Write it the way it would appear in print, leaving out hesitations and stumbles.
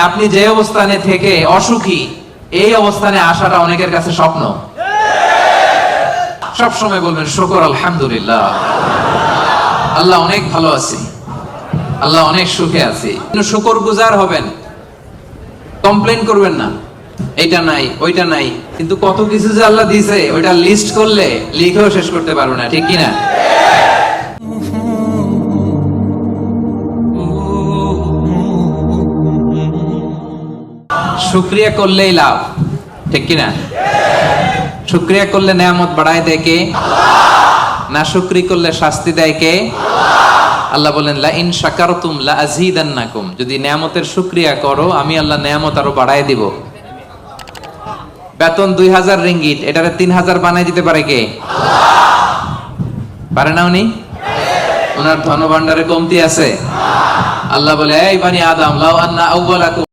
আপনি যে অবস্থানে থেকে অসুখী, এই অবস্থানে আসাটা অনেকের কাছে স্বপ্ন। সব সময় বলবেন শুকর আলহামদুলিল্লাহ, আল্লাহ অনেক ভালো আছি, আল্লাহ অনেক সুখে আছি। শুকর গুজার হবেন, কমপ্লেন করবেন না এইটা নাই ওইটা নাই। কিন্তু কত কিছু যে আল্লাহ দিয়েছে ওইটা লিস্ট করলে লিখেও শেষ করতে পারবো না, ঠিক কিনা? শুকরিয়া করলেই লাভ, ঠিক কিনা? শুকরিয়া করলে নেয়ামত বাড়ায় দেয় কে? না শুকরি করলে শাস্তি দেয় কে? আল্লাহ বলেন লা ইন শাকারতুম লা আযীদান্নাকুম, যদি নেয়ামতের শুকরিয়া করো আমি আল্লাহ নেয়ামত আরো বাড়ায় দিব। বেতন 2000 রিঙ্গিট, এটারে 3000 বানাই দিতে পারে কে? পারে না উনি? ওনার ধনভাণ্ডারে কমতি আছে? আল্লাহ বলে এই বানি আদম লাউ আন্না আউওয়ালাকুম